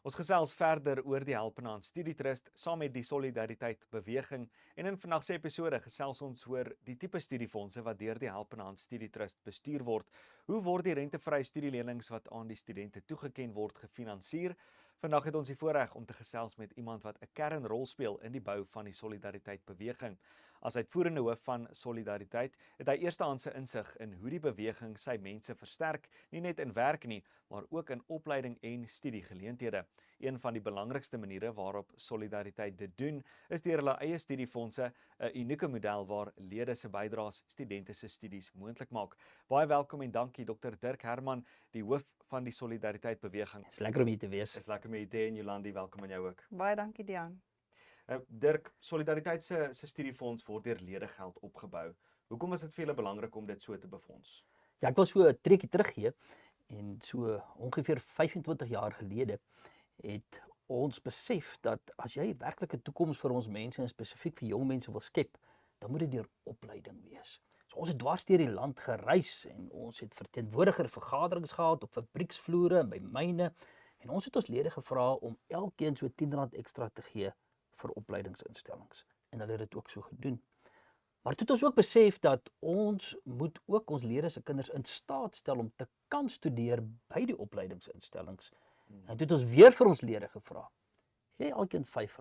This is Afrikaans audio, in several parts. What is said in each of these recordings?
Ons gesels verder oor die Help en Hand Studietrust saam met die Solidariteit Beweging en in vandag se episode gesels ons oor die tipe studiefondse wat deur die Help en Hand Studietrust bestuur word. Hoe word die rentevrye studielenings wat aan die studente toegeken word gefinansier? Vandag het ons die voorreg om te gesels met iemand wat 'n kernrol speel in die bou van die Solidariteit Beweging. As uitvoerende hoof van Solidariteit het hy eerstehandse insig in hoe die beweging sy mense versterk, nie net in werk nie, maar ook in opleiding en studiegeleenthede. Een van die belangrikste maniere waarop Solidariteit dit doen, is deur hulle eie studiefondse, 'n unieke model waar lede se bydraes studente se studies moontlik maak. Baie welkom en dankie Dr. Dirk Herman, die hoof van die Solidariteit Beweging. Is lekker om hier te wees. Is lekker om hier te hê en Jolandi, welkom aan jou ook. Baie dankie Dian. Dirk, Solidariteit se studiefonds word deur ledegeld opgebou. Hoekom is dit vir julle belangrik om dit so te befonds? Ja, ek wil so 'n trekkie teruggee en so ongeveer 25 jaar gelede het ons besef dat as jy werklik 'n toekoms vir ons mense en spesifiek vir jong mense wil skep, dan moet dit deur opleiding wees. So ons het dwars deur die land gereis en ons het vergaderings gehad op fabrieksvloere en by myne en ons het ons lede gevra om elkeen so R10 ekstra te gee vir opleidingsinstellings en hulle het dit ook so gedoen. Maar toe het ons ook besef dat ons moet ook ons lede se kinders in staat stel om te kan studeer by die opleidingsinstellings. En toe het ons weer vir ons lede gevra, gee elkeen R5.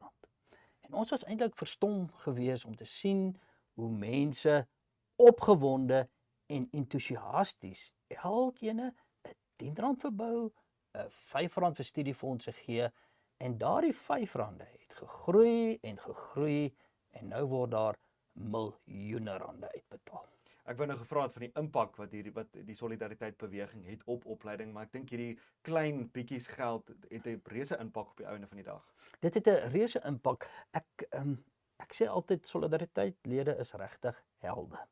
En ons was eintlik verstom geweest om te sien hoe mense opgewonde en entoesiasties elkeen 'n R10 verbou, 'n R5 vir studiefondse gee en daardie R5 het gegroei en nou word daar miljoene rande uitbetaal. Ek wou nou gevra het van die impak wat die Solidariteit Beweging het op opleiding, maar ek dink hierdie klein bietjies geld het 'n reuse impak op die einde van die dag. Dit het 'n reuse impak. Ek sê altyd Solidaritetslede is regtig helde.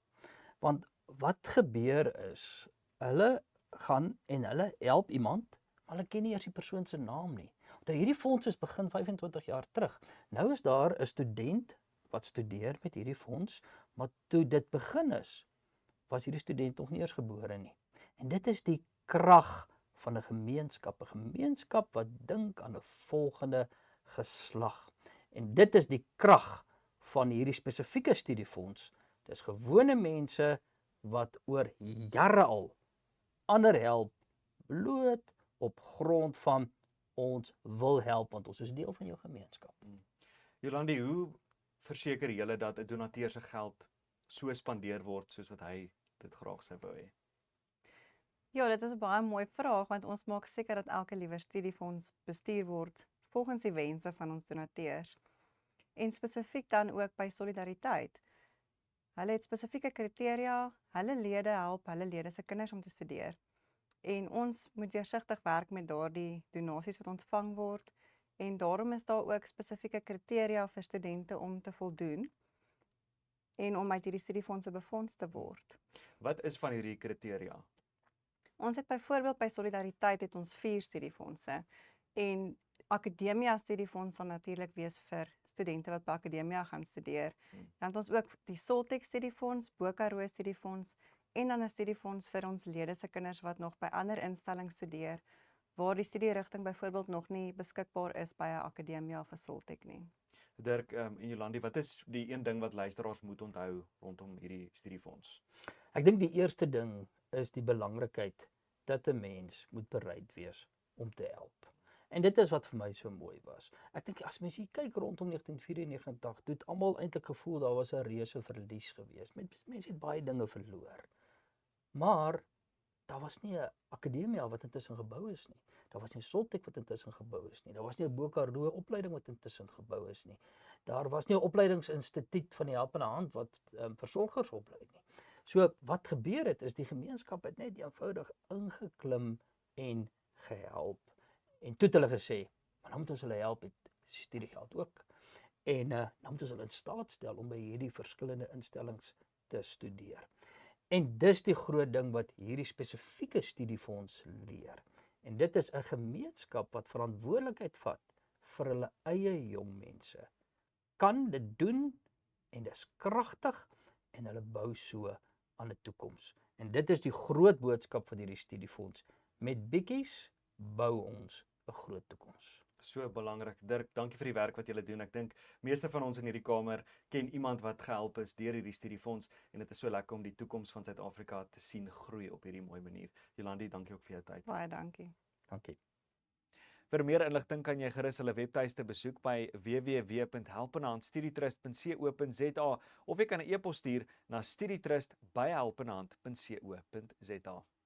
Want wat gebeur is, hulle gaan en hulle help iemand, maar hulle ken nie eers die persoon se naam nie. Want hierdie fonds is begin 25 jaar terug. Nou is daar 'n student wat studeer met hierdie fonds, maar toe dit begin is, was hierdie student nog nie eers gebore nie. En dit is die krag van 'n gemeenskap wat dink aan 'n volgende geslag. En dit is die krag van hierdie spesifieke studiefonds. Dis gewone mense wat oor jare al ander help, bloot op grond van ons wil help, want ons is deel van jou gemeenskap. Jolandi, hoe verseker julle dat 'n donateur se geld so spandeer word soos wat hy dit graag sou wou hê? Ja, dit is 'n baie mooi vraag want ons maak seker dat elke liewe studiefonds bestuur word volgens die wense van ons donateurs. En spesifiek dan ook by Solidariteit. Hulle het spesifieke kriteria, hulle lede help hulle lede se kinders om te studeer. En ons moet deursigtig werk met daardie donasies wat ontvang word en daarom is daar ook spesifieke kriteria vir studente om te voldoen en om uit hierdie studiefondse befonds te word. Wat is van hierdie kriteria? Ons het byvoorbeeld by Solidariteit het ons 4 studiefondse en Akademia studiefonds sal natuurlik wees vir studente wat by Akademia gaan studeer. Dan het ons ook die Soltech studiefonds, Bokaroo studiefonds en dan 'n studiefonds vir ons lede se kinders wat nog by ander instellings studeer waar die studierigting byvoorbeeld nog nie beskikbaar is by 'n Akademia of 'n Soltech nie. Dirk en Jolandi, wat is die een ding wat luisteraars moet onthou rondom hierdie studiefonds? Ek dink die eerste ding is die belangrikheid dat 'n mens moet bereid wees om te help. En dit is wat vir my so mooi was. Ek dink as mens hier kyk rondom 1994, toe het almal eintlik gevoel daar was 'n reuse verlies geweest. Mense het baie dinge verloor. Maar daar was nie 'n Akademia wat intussen gebou is nie. Daar was nie 'n Soltech wat intussen gebou is nie. Daar was nie 'n Bokaroo opleiding wat intussen gebou is nie. Daar was nie 'n opleidingsinstituut van die Help en Hand wat versorgers oplei nie. So wat gebeur het is die gemeenskap het net eenvoudig ingeklim en gehelp. En toe het hulle gesê, maar nou moet ons hulle help met studiegeld ook. En nou moet ons hulle in staat stel om by hierdie verskillende instellings te studeer. En dis die groot ding wat hierdie spesifieke studiefonds leer. En dit is 'n gemeenskap wat verantwoordelikheid vat vir hulle eie jong mense. Kan dit doen en dis kragtig en hulle bou so aan 'n toekoms. En dit is die groot boodskap van hierdie studiefonds. Met bietjies bou ons 'n groot toekoms. So belangrik. Dirk, dankie vir die werk wat julle doen. Ek dink meeste van ons in hierdie kamer ken iemand wat gehelp is deur hierdie studiefonds en dit is so lekker om die toekoms van Suid-Afrika te sien groei op hierdie mooi manier. Jolandi, dankie ook vir jou tyd. Baie dankie. Dankie. Vir meer inligting kan jy gerus hulle webtuiste besoek by www.helpenhandstudietrust.co.za of jy kan 'n e-pos stuur na studietrust@helpenhand.co.za.